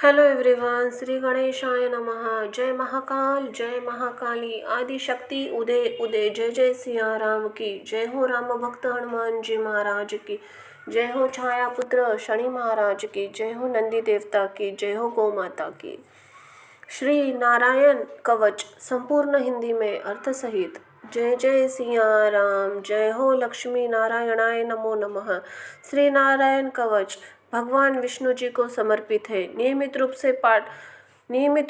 Hello everyone, Shri गणेशाय नमः। जय महाकाल, जय महाकाली, आदि शक्ति उदय उदय। जय जय सिया राम की जय हो। राम भक्त हनुमान जी महाराज की जय हो। छाया पुत्र शनि महाराज की जय हो। नंदी देवता की जय हो। गौ माता की। श्री नारायण कवच संपूर्ण हिंदी में अर्थ सहित। जय जय सिया राम, जय हो। लक्ष्मी नारायणाय नमो नमः। श्री नारायण कवच भगवान विष्णु जी को समर्पित है। नियमित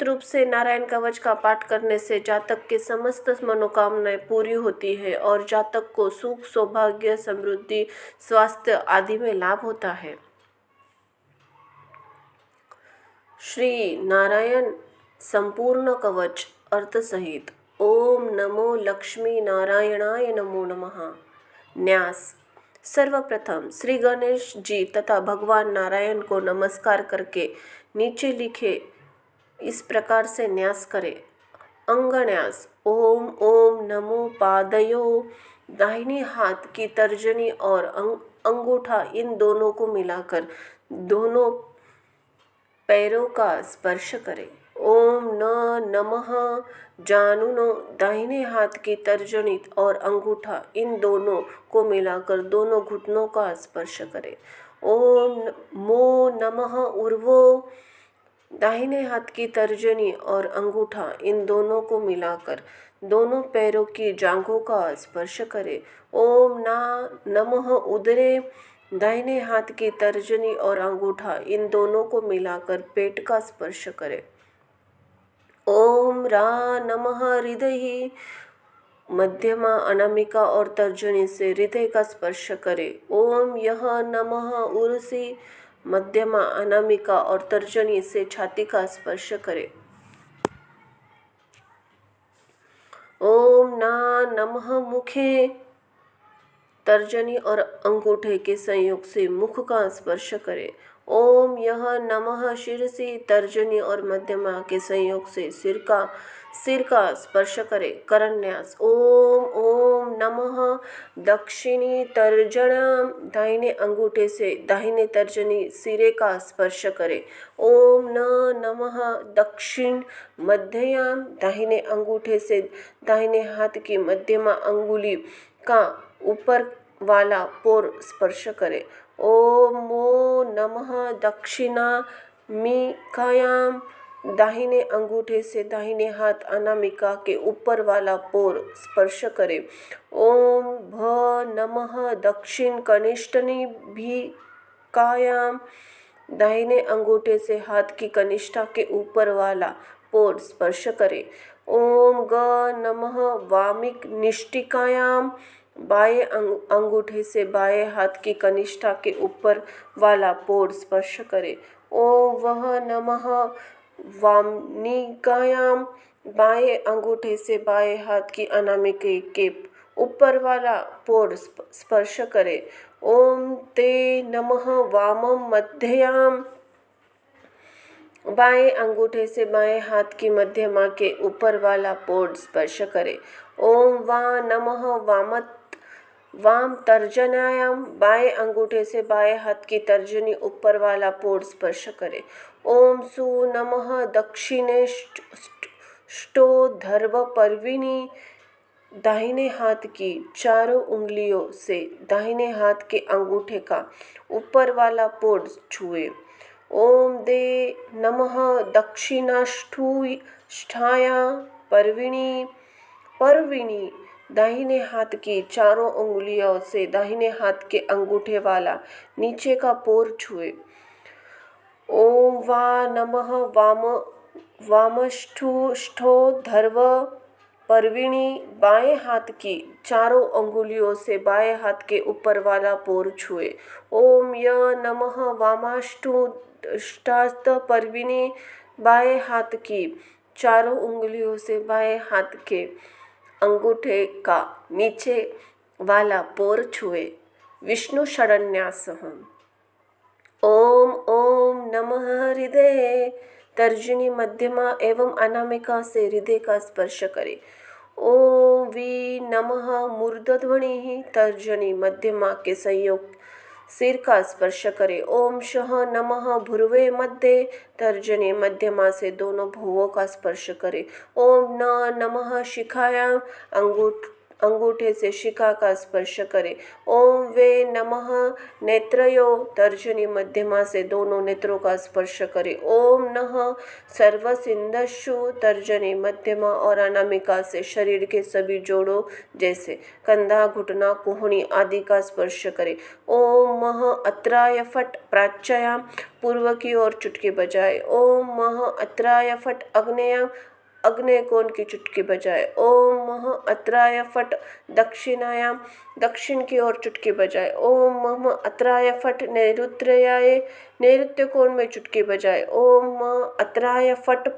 रूप से नारायण कवच का पाठ करने से जातक की समस्त मनोकामनाएं पूरी होती है और जातक को सुख, सौभाग्य, समृद्धि, स्वास्थ्य आदि में लाभ होता है। श्री नारायण संपूर्ण कवच अर्थ सहित। ओम नमो लक्ष्मी नारायणाय नमो नमः। न्यास। सर्वप्रथम श्री गणेश जी तथा भगवान नारायण को नमस्कार करके नीचे लिखे इस प्रकार से न्यास करें। अंगन्यास। ओम ओम नमो पादयो। दाहिने हाथ की तर्जनी और अंगूठा इन दोनों को मिलाकर दोनों पैरों का स्पर्श करें। ओम नमः जानुनो। दाहिने हाथ की तर्जनी और अंगूठा इन दोनों को मिलाकर दोनों घुटनों का स्पर्श करें। ओम मो नमः उर्वो। दाहिने हाथ की तर्जनी और अंगूठा इन दोनों को मिलाकर दोनों पैरों की जांघों का स्पर्श करें। ओम नमः उदरे। दाहिने हाथ की तर्जनी और अंगूठा इन दोनों को मिलाकर पेट का स्पर्श करें। ओम रा नमः हृदय। मध्यमा, अनामिका और तर्जनी से हृदय का स्पर्श करें। ओम यह नमः उरसी। मध्यमा, अनामिका और तर्जनी से छाती का स्पर्श करें। ओम नमः मुखे। तर्जनी और अंगूठे के संयोग से मुख का स्पर्श करें। ओम यह नमः शिरसी। तर्जनी और मध्यमा के संयोग से सिर का स्पर्श करें। करन्यास। ओम ओम नमः दक्षिणी तर्जनाम। दाहिने अंगूठे से दाहिने तर्जनी सिरे का स्पर्श करें। ओम नमः दक्षिण मध्ययाम। दाहिने अंगूठे से दाहिने हाथ की मध्यमा अंगुली का ऊपर वाला पोर स्पर्श करें। ओम मो नमः दक्षिणामिकायाम। दाहिने अंगूठे से दाहिने हाथ अनामिका के ऊपर वाला पोर स्पर्श करें। ओम भ नमः दक्षिण कनिष्ठनिभिकायाम। दाहिने अंगूठे से हाथ की कनिष्ठा के ऊपर वाला पोर स्पर्श करें। ओम ग नमः वामिक निष्टिकायाम। बाएं अंगूठे से बाएं हाथ की कनिष्ठा के ऊपर वाला पोर स्पर्श करें। ओम वह नमः वामनिकायाम। बाएं अंगूठे से बाएं हाथ की अनामिका के ऊपर वाला पोर स्पर्श करें। ओम ते नमः वामम मध्ययाम। बाएं अंगूठे से बाएं हाथ की मध्यमा के ऊपर वाला पोर स्पर्श करें। ओम वा नमः वाम तर्जनायाम। बाएं अंगूठे से बाएं हाथ की तर्जनी ऊपर वाला पोर स्पर्श करें। ओम सु नमः दक्षिणेष्टो पर्विनी। दाहिने हाथ की चारों उंगलियों से दाहिने हाथ के अंगूठे का ऊपर वाला पोर छुए। ओम दे नमः दक्षिणाष्टाया पर्विनी। दाहिने हाथ की चारों उंगलियों से दाहिने हाथ के अंगूठे वाला नीचे का पोर छुए। ओम वा नमः वामष्ठो पर्विणी। बाएं हाथ की चारों अंगुलियों से बाएं हाथ के ऊपर वाला पोर छुए। ओम य नमः वामाष्टास्त पर्विणी। बाएं हाथ की चारों उंगलियों से बाएं हाथ के अंगूठे का नीचे वाला पोर छुए। विष्णु शरण्यास। ओम ओम नमः हृदय। तर्जनी, मध्यमा एवं अनामिका से हृदय का स्पर्श करें। ओम वी नमः मूर्धध्वनि। तर्जनी, मध्यमा के संयोग सिर का स्पर्श करे। ओम शः नमः भुर्वे मध्य तर्जनी मध्यमा से दोनों भुवों का स्पर्श करे। ओम न नमः शिखायाम अंगूठे से शिखा का स्पर्श करे। ओम वे नमः नेत्रयो तर्जनी मध्यमा से दोनों नेत्रों का स्पर्श करे। ओम नः सर्वसिंधस्सु तर्जनी मध्यमा और अनामिका से शरीर के सभी जोड़ों जैसे कंधा, घुटना, कोहनी आदि का स्पर्श करे। ओम मह अत्राय फट प्राच्याम पूर्व की ओर चुटकी बजाए। ओम मह अत्राय फट अग्नेयम अग्नेय कोण की चुटकी बजाए। ओम मह अत्राय फट दक्षिणायाम दक्षिण की ओर चुटकी बजाए। ओम मह अत्राय फट नैऋत्याय नैऋत्य कोण में चुटकी बजाए। ओम मह अत्राय फट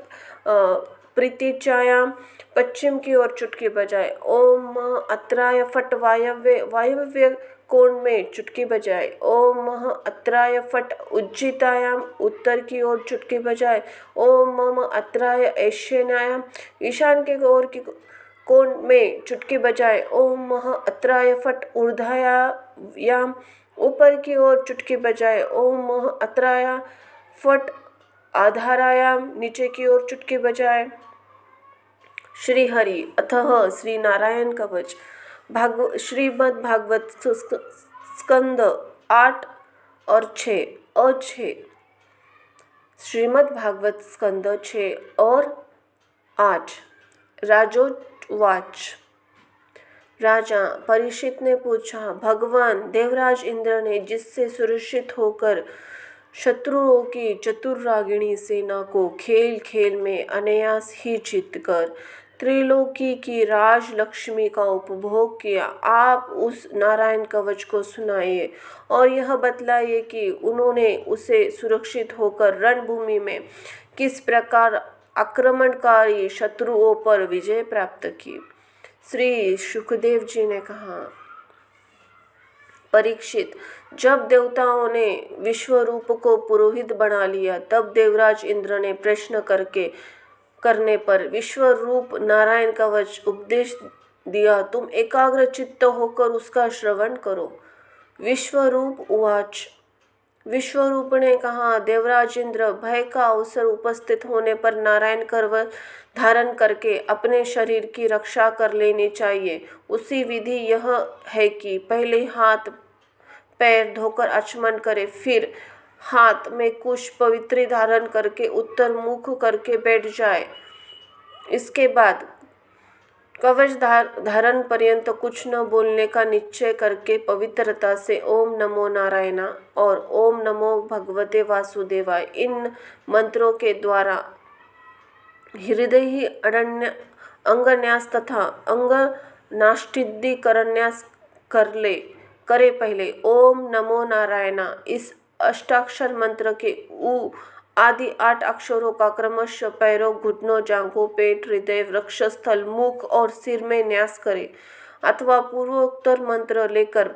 प्रीतिचायाम पश्चिम की ओर चुटकी बजाए। ओम मह अत्राय फट वायव्य कोण में चुटकी बजाए। ओम मह अत्राय फट उज्जितायाम उत्तर की ओर चुटकी बजाए। ओम मम अत्राय ईशान्यायाम ईशान के ओर की कोण में चुटकी बजाए। ओम मह अत्राय फट ऊर्ध्वायाम ऊपर की ओर चुटकी बजाए। ओम मह अत्राय फट आधारायाम नीचे की ओर चुटकी बजाए। श्री हरि अथः श्री नारायण कवच श्रीमद् भागवत स्कंद 8 और 6 श्रीमद् भागवत स्कंद 6 और 8। राजोवाच। राजा परीक्षित ने पूछा, भगवान देवराज इंद्र ने जिससे सुरक्षित होकर शत्रुओं की चतुर्रागिणी सेना को खेल खेल में अनायास ही जीतकर त्रिलोकी की राजलक्ष्मी का उपभोग किया, आप उस नारायण कवच को सुनाइए और यह बतलाइए कि उन्होंने उसे सुरक्षित होकर रणभूमि में किस प्रकार आक्रमणकारी शत्रुओं पर विजय प्राप्त की। श्री सुखदेव जी ने कहा, परीक्षित, जब देवताओं ने विश्वरूप को पुरोहित बना लिया तब देवराज इंद्र ने प्रश्न करने पर विश्वरूप नारायण कवच उपदेश दिया, तुम एकाग्र चित्त होकर उसका श्रवण करो। विश्वरूप उवाच। विश्वरूप ने कहा, देवराज इंद्र, भय का अवसर उपस्थित होने पर नारायण कवच धारण करके अपने शरीर की रक्षा कर लेनी चाहिए। उसी विधि यह है कि पहले हाथ पैर धोकर आचमन करे, फिर हाथ में कुछ पवित्री धारण करके उत्तर मुख करके बैठ जाए। इसके बाद कवच धारण पर्यंत कुछ न बोलने का निश्चय करके पवित्रता से ओम नमो नारायण और ओम नमो भगवते वासुदेवाय इन मंत्रों के द्वारा हृदय ही अंगन्यास तथा अंग नाष्टिद्धि करन्यास करे। पहले ओम नमो नारायण इस अष्टाक्षर मंत्र के आदि 8 अक्षरों का क्रमशः पैरों, घुटनों, जांघों, पेट, हृदय, वक्षस्थल, मुख और सिर में न्यास करे अथवा पूर्वोत्तर मंत्र लेकर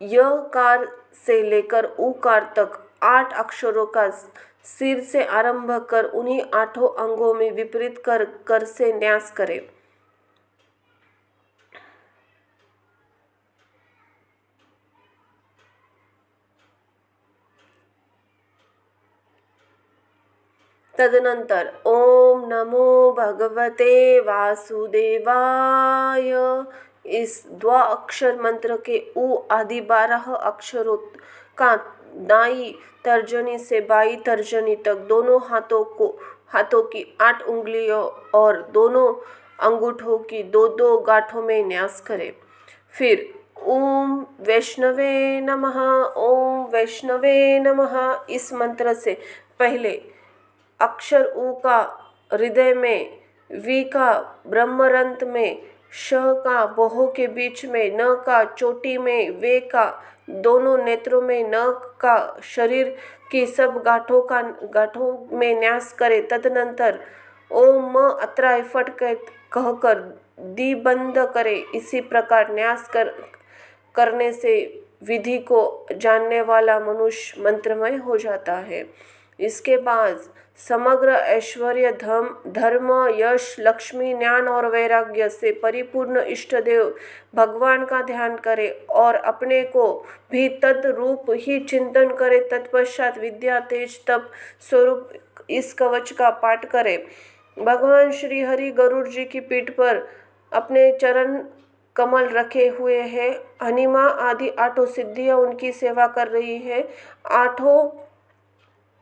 यकार से लेकर उकार तक 8 अक्षरों का सिर से आरंभ कर उन्हीं 8 अंगों में विपरीत कर से न्यास करे। तदनंतर ओम नमो भगवते वासुदेवाय इस द्वाअक्षर मंत्र के आदि 12 अक्षरों का दाई तर्जनी से बाई तर्जनी तक दोनों हाथों की 8 उंगलियों और दोनों अंगूठों की 2-2 गांठों में न्यास करें। फिर ओम वैष्णवे नमः, ओम वैष्णवे नमः इस मंत्र से पहले अक्षर उ का हृदय में, वी का ब्रह्मरंत में, श का भौहों के बीच में, न का चोटी में, वे का दोनों नेत्रों में, न का शरीर की सब गांठों में न्यास करे। तदनंतर ओम म अत्राय फट कहकर दी बंद करे। इसी प्रकार न्यास करने से विधि को जानने वाला मनुष्य मंत्रमय हो जाता है। इसके बाद समग्र ऐश्वर्य, धर्म, यश, लक्ष्मी, ज्ञान और वैराग्य से परिपूर्ण इष्ट देव भगवान का ध्यान करे और अपने को भी तद रूप ही चिंतन करे। तत्पश्चात विद्या, तेज, तप स्वरूप इस कवच का पाठ करे। भगवान श्री हरि गरुड़ जी की पीठ पर अपने चरण कमल रखे हुए हैं। हनीमा आदि 8 सिद्धियां उनकी सेवा कर रही है। 8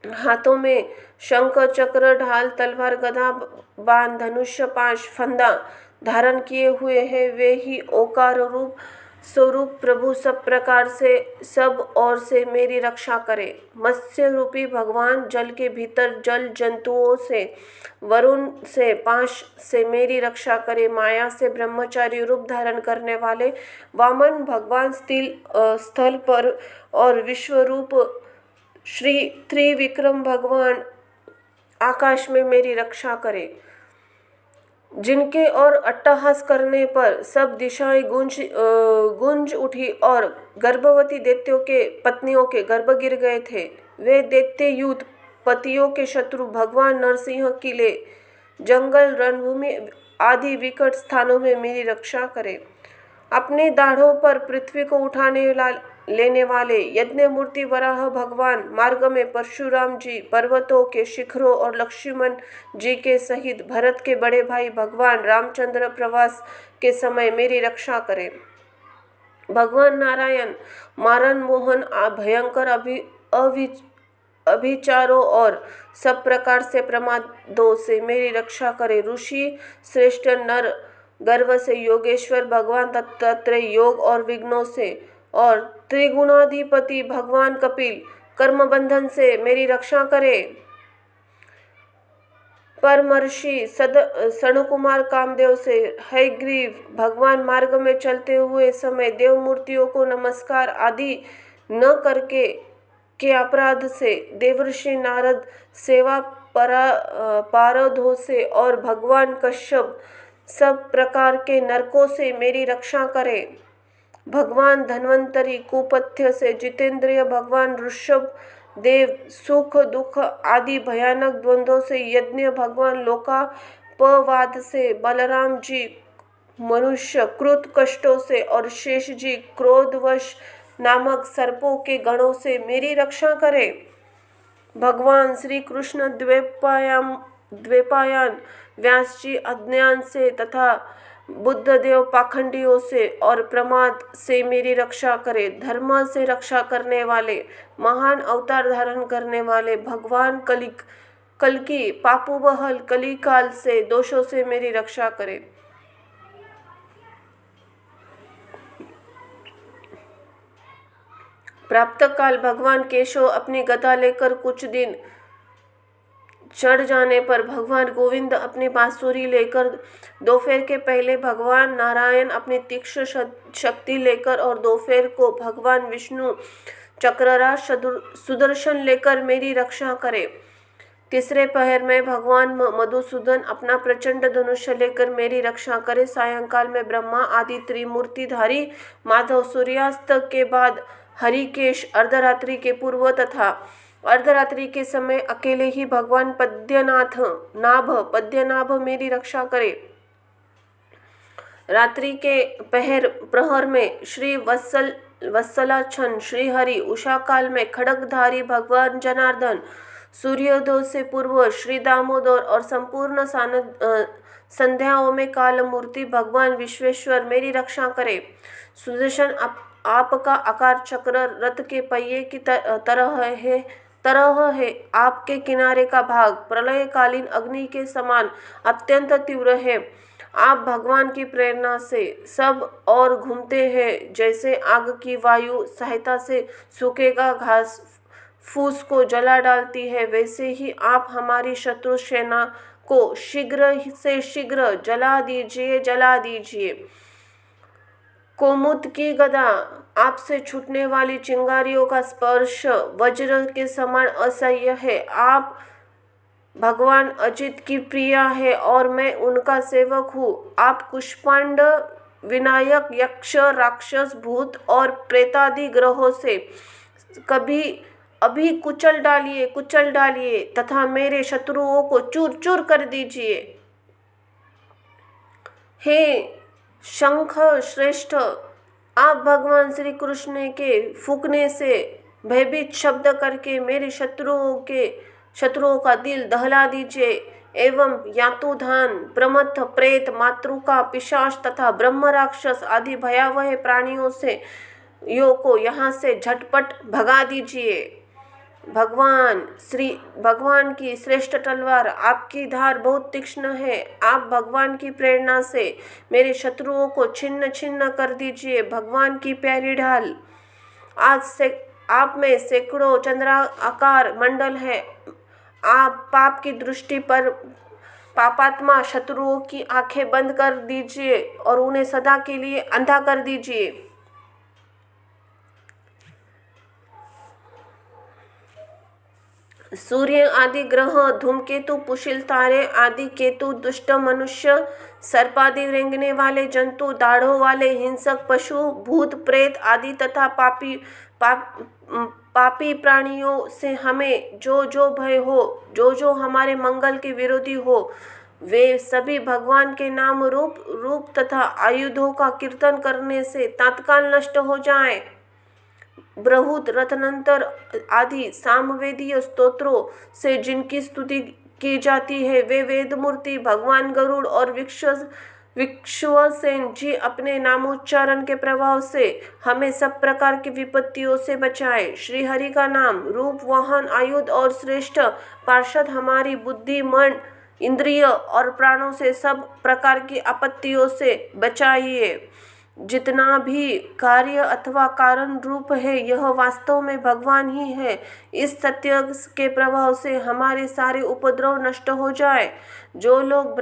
हाथों में शंख, चक्र, ढाल, तलवार, गदा, बाण, धनुष्य, पाश, फंदा धारण किए हुए हैं। वे ही ओकार रूप स्वरूप प्रभु सब प्रकार से सब ओर से मेरी रक्षा करे। मत्स्य रूपी भगवान जल के भीतर जल जंतुओं से, वरुण से, पाश से मेरी रक्षा करे। माया से ब्रह्मचारी रूप धारण करने वाले वामन भगवान स्थल पर और विश्वरूप श्री त्रिविक्रम भगवान आकाश में मेरी रक्षा करे। जिनके और अट्टहास करने पर सब दिशाएं गूंज उठी और गर्भवती दैत्यों के पत्नियों के गर्भ गिर गए थे। वे दैत्य युद्ध पतियों के शत्रु भगवान नरसिंह किले, जंगल, रणभूमि आदि विकट स्थानों में मेरी रक्षा करे। अपने दाढ़ों पर पृथ्वी को लेने वाले यज्ञ मूर्ति वराह भगवान मार्ग में परशुराम जी पर्वतों के शिखरों और लक्ष्मण जी के सहित भरत के बड़े भाई भगवान रामचंद्र प्रवास के समय मेरी रक्षा करें। भगवान नारायण मारन मोहन भयंकर अभिचारों और सब प्रकार से प्रमादों से मेरी रक्षा करे। ऋषि श्रेष्ठ नर गर्व से योगेश्वर भगवान दत्तात्रेय योग और विघ्नों से और त्रिगुणाधिपति भगवान कपिल कर्म बंधन से मेरी रक्षा करे। परमर्षि सनकुमार कामदेव से हयग्रीव भगवान मार्ग में चलते हुए समय देव मूर्तियों को नमस्कार आदि न करके के अपराध से, देवर्षि नारद सेवा पारधों से और भगवान कश्यप सब प्रकार के नरकों से मेरी रक्षा करे। भगवान धन्वंतरी कुपथ्य से, जितेंद्रिय भगवान ऋषभ देव सुख दुख आदि भयानक द्वंद्वों से, यज्ञ भगवान लोकापवाद से, बलराम जी मनुष्य कृत कष्टों से और शेष जी क्रोधवश नामक सर्पों के गणों से मेरी रक्षा करे। भगवान श्री कृष्ण द्वैपायन व्यास जी अज्ञान से तथा बुद्धदेव पाखंडियों से और प्रमाद से मेरी रक्षा करे। धर्म से रक्षा करने वाले महान अवतार धारण करने वाले भगवान कल्कि पापुबहल कलिकाल से दोषों से मेरी रक्षा करे। प्राप्त काल भगवान केशव अपनी गदा लेकर कुछ दिन चढ़ जाने पर भगवान गोविंद अपनी बांसुरी लेकर, दोपहर के पहले भगवान नारायण अपनी तीक्ष्ण शक्ति लेकर और दोपहर को भगवान विष्णु चक्रराज सुदर्शन लेकर मेरी रक्षा करे। तीसरे पहर में भगवान मधुसूदन अपना प्रचंड धनुष्य लेकर मेरी रक्षा करे। सायंकाल में ब्रह्मा आदि त्रिमूर्तिधारी माधव सूर्यास्त के बाद हरिकेश, अर्धरात्रि के पूर्व तथा अर्धरात्रि के समय अकेले ही भगवान पद्यनाभ मेरी रक्षा करे। रात्रि के प्रहर में श्री वत्सलाच्छन श्री हरि, उषा काल में खड्गधारी भगवान जनार्दन, सूर्योदय से पूर्व श्री दामोदर और संपूर्ण संध्याओं में काल मूर्ति भगवान विश्वेश्वर मेरी रक्षा करे। सुदर्शन आपका आकार चक्र रथ के पहिए की तरह है। आपके किनारे का भाग प्रलयकालीन अग्नि के समान अत्यंत तीव्र है। आप भगवान की प्रेरणा से सब और घूमते हैं। जैसे आग की वायु सहायता से सूखेगा घास फूस को जला डालती है, वैसे ही आप हमारी शत्रु सेना को शीघ्र से शीघ्र जला दीजिए। कोमुद की गदा, आपसे छूटने वाली चिंगारियों का स्पर्श वज्र के समान असह्य है। आप भगवान अजित की प्रिया है और मैं उनका सेवक हूँ। आप कुष्मांड, विनायक, यक्ष, राक्षस, भूत और प्रेतादि ग्रहों से कभी अभी कुचल डालिए तथा मेरे शत्रुओं को चूर चूर कर दीजिए। हे शंख श्रेष्ठ, आप भगवान श्री कृष्ण के फूंकने से भयभीत शब्द करके मेरे शत्रुओं का दिल दहला दीजिए एवं यातुधान, प्रमथ, प्रेत, मातृका, पिशाच तथा ब्रह्म राक्षस आदि भयावह प्राणियों से को यहाँ से झटपट भगा दीजिए। भगवान की श्रेष्ठ तलवार, आपकी धार बहुत तीक्ष्ण है। आप भगवान की प्रेरणा से मेरे शत्रुओं को छिन्न छिन्न कर दीजिए। भगवान की प्यारी ढाल, आज से आप में सैकड़ों चंद्राकार मंडल है। आप पाप की दृष्टि पर पापात्मा शत्रुओं की आंखें बंद कर दीजिए और उन्हें सदा के लिए अंधा कर दीजिए। सूर्य आदि ग्रह, धूमकेतु, पुशील तारे आदि केतु, दुष्ट मनुष्य, सर्पादि रेंगने वाले जंतु, दाढ़ों वाले हिंसक पशु, भूत प्रेत आदि तथा पापी प्राणियों से हमें जो जो भय हो, जो हमारे मंगल के विरोधी हो, वे सभी भगवान के नाम रूप तथा आयुधों का कीर्तन करने से तत्काल नष्ट हो जाएं। बृहद रत्नंतर आदि सामवेदीय स्तोत्रों से जिनकी स्तुति की जाती है, वे वेद मूर्ति भगवान गरुड़ और विश्वसेन जी अपने नामोच्चारण के प्रभाव से हमें सब प्रकार की विपत्तियों से बचाए। श्री हरि का नाम, रूप, वाहन, आयुध और श्रेष्ठ पार्षद हमारी बुद्धि, मन, इंद्रिय और प्राणों से सब प्रकार की आपत्तियों से बचाइए। जितना भी कार्य अथवा कारण रूप है, यह वास्तव में भगवान ही है। इस सत्य के प्रभाव से हमारे सारे उपद्रव नष्ट हो जाए। जो लोग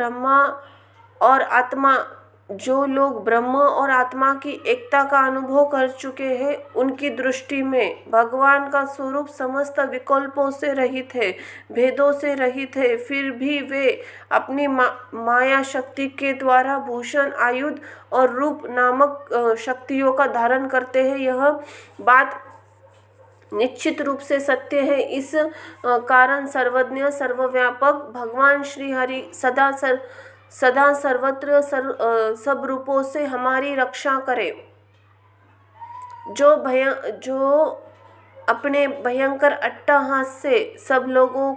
ब्रह्म और आत्मा की एकता का अनुभव कर चुके हैं, उनकी दृष्टि में भगवान का स्वरूप समस्त विकल्पों से रहित है, भेदों से रहित है। फिर भी वे अपनी माया शक्ति के द्वारा भूषण, आयुध और रूप नामक शक्तियों का धारण करते हैं। यह बात निश्चित रूप से सत्य है। इस कारण सर्वज्ञ, सर्वव्यापक भगवान श्री हरि सदा सर्वत्र सब रूपों से हमारी रक्षा करे। जो अपने भयंकर अट्टहास से सब लोगों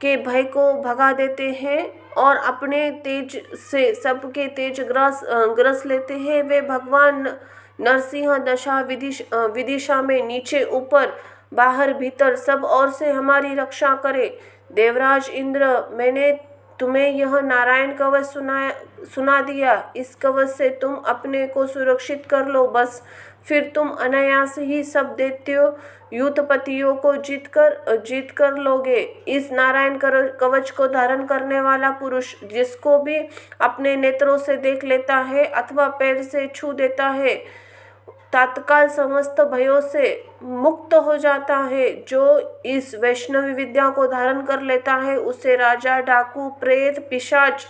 के भय को भगा देते हैं और अपने तेज से सबके तेज ग्रस लेते हैं, वे भगवान नरसिंह दशा विदिशा में नीचे ऊपर बाहर भीतर सब ओर से हमारी रक्षा करे। देवराज इंद्र, मैंने तुम्हें यह नारायण कवच सुना दिया। इस कवच से तुम अपने को सुरक्षित कर लो, बस फिर तुम अनायास ही सब दैत्यों युद्धपतियों को जीत कर लोगे। इस नारायण कवच को धारण करने वाला पुरुष, जिसको भी अपने नेत्रों से देख लेता है अथवा पैर से छू देता है, तत्काल समस्त भयों से मुक्त हो जाता है। जो इस वैष्णवी विद्या को धारण कर लेता है, उसे राजा, डाकू, प्रेत, पिशाच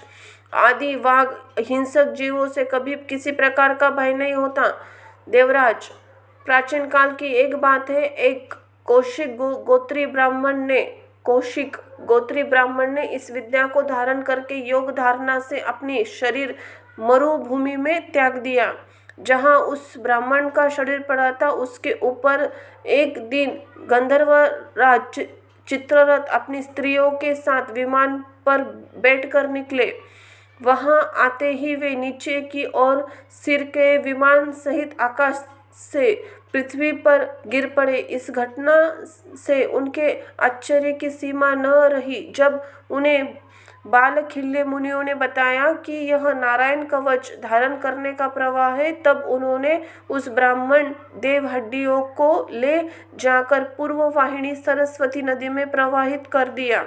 आदि वाघ हिंसक जीवों से कभी किसी प्रकार का भय नहीं होता। देवराज, प्राचीन काल की एक बात है, एक कौशिक गोत्री ब्राह्मण ने इस विद्या को धारण करके योग धारणा से अपनी शरीर मरुभूमि में त्याग दिया। जहाँ उस ब्राह्मण का शरीर पड़ा था, उसके ऊपर एक दिन गंधर्वराज चित्ररथ अपनी स्त्रियों के साथ विमान पर बैठकर निकले। वहां आते ही वे नीचे की ओर सिर के विमान सहित आकाश से पृथ्वी पर गिर पड़े। इस घटना से उनके आश्चर्य की सीमा न रही। जब उन्हें बालखिल्य मुनियों ने बताया कि यह नारायण कवच धारण करने का प्रवाह है, तब उन्होंने उस ब्राह्मण देव हड्डियों को ले जाकर पूर्व वाहिनी सरस्वती नदी में प्रवाहित कर दिया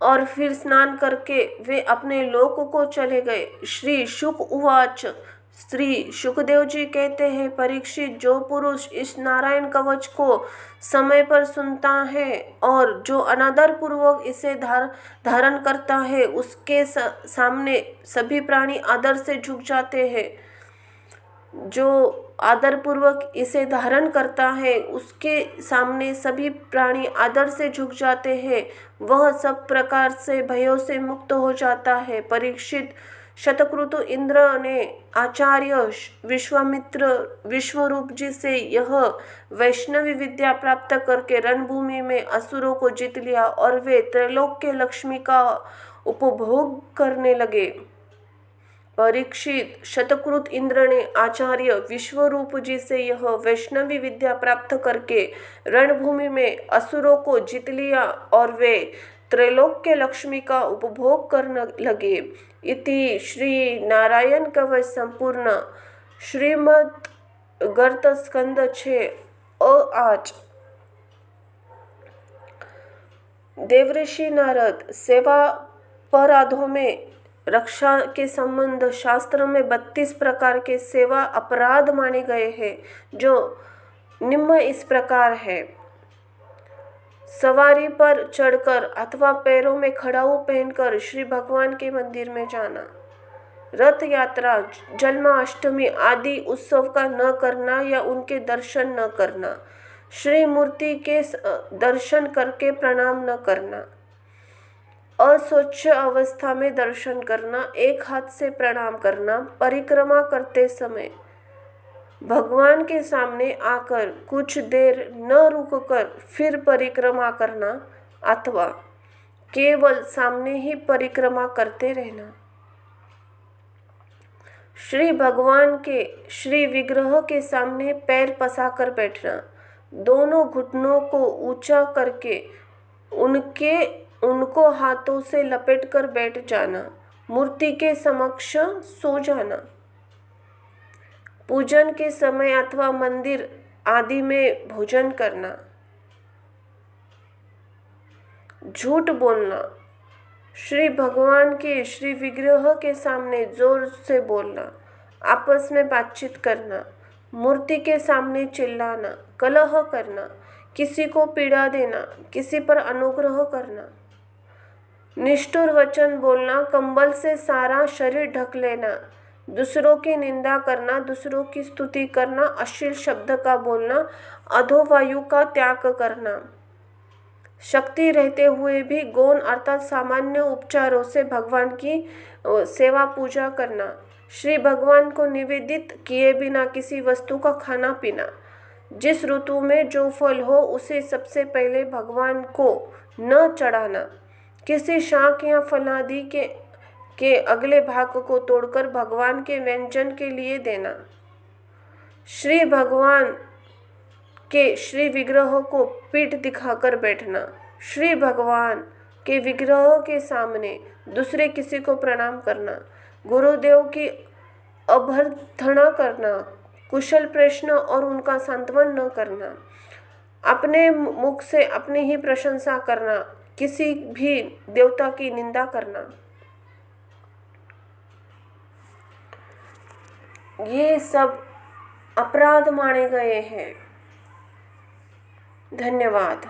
और फिर स्नान करके वे अपने लोक को चले गए। श्री शुक उवाच, श्री शुकदेव जी कहते हैं, परीक्षित, जो पुरुष इस नारायण कवच को समय पर सुनता है और जो अनादर पूर्वक इसे धारण करता है, उसके सामने सभी प्राणी आदर से झुक जाते हैं। जो आदरपूर्वक इसे धारण करता है, उसके सामने सभी प्राणी आदर से झुक जाते हैं, वह सब प्रकार से भयों से मुक्त हो जाता है। परीक्षित, शतक्रतु इंद्र ने आचार्य विश्वामित्र विश्वरूप जी से यह वैष्णवी विद्या प्राप्त करके रणभूमि में असुरों को जीत लिया और वे त्रैलोक्य लक्ष्मी का उपभोग करने लगे। परीक्षित, शतक्रत इंद्र ने आचार्य विश्वरूप जी से यह वैष्णवी विद्या प्राप्त करके रणभूमि में असुरों को जीत लिया और वे त्रैलोक्य लक्ष्मी का उपभोग करने लगे। इति श्री नारायण कवच संपूर्ण श्रीमद् गर्त स्कंद 6 8। देवऋषि नारद सेवा अपराधों में रक्षा के संबंध शास्त्र में 32 प्रकार के सेवा अपराध माने गए हैं, जो निम्न इस प्रकार है। सवारी पर चढ़कर अथवा पैरों में खड़ाऊ पहनकर श्री भगवान के मंदिर में जाना, रथ यात्रा, जन्माष्टमी आदि उत्सव का न करना या उनके दर्शन न करना, श्री मूर्ति के दर्शन करके प्रणाम न करना, अस्वच्छ अवस्था में दर्शन करना, एक हाथ से प्रणाम करना, परिक्रमा करते समय भगवान के सामने आकर कुछ देर न रुककर फिर परिक्रमा करना अथवा केवल सामने ही परिक्रमा करते रहना, श्री भगवान के श्री विग्रह के सामने पैर पसाकर बैठना, दोनों घुटनों को ऊंचा करके उनको हाथों से लपेटकर बैठ जाना, मूर्ति के समक्ष सो जाना, पूजन के समय अथवा मंदिर आदि में भोजन करना, झूठ बोलना, श्री भगवान के श्री विग्रह के सामने जोर से बोलना, आपस में बातचीत करना, मूर्ति के सामने चिल्लाना, कलह करना, किसी को पीड़ा देना, किसी पर अनुग्रह करना, निष्ठुर वचन बोलना, कंबल से सारा शरीर ढक लेना, दूसरों की निंदा करना, दूसरों की स्तुति करना, अश्लील शब्द का बोलना, अधोवायु का त्याग करना, शक्ति रहते हुए भी गौण अर्थात सामान्य उपचारों से भगवान की सेवा पूजा करना, श्री भगवान को निवेदित किए बिना किसी वस्तु का खाना पीना, जिस ऋतु में जो फल हो उसे सबसे पहले भगवान को न चढ़ाना, किसी शाक या फलादि के अगले भाग को तोड़कर भगवान के व्यंजन के लिए देना, श्री भगवान के श्री विग्रह को पीठ दिखाकर बैठना, श्री भगवान के विग्रह के सामने दूसरे किसी को प्रणाम करना, गुरुदेव की अभ्यर्थना करना, कुशल प्रश्न और उनका सांत्वन न करना, अपने मुख से अपनी ही प्रशंसा करना, किसी भी देवता की निंदा करना, ये सब अपराध माने गए हैं। धन्यवाद।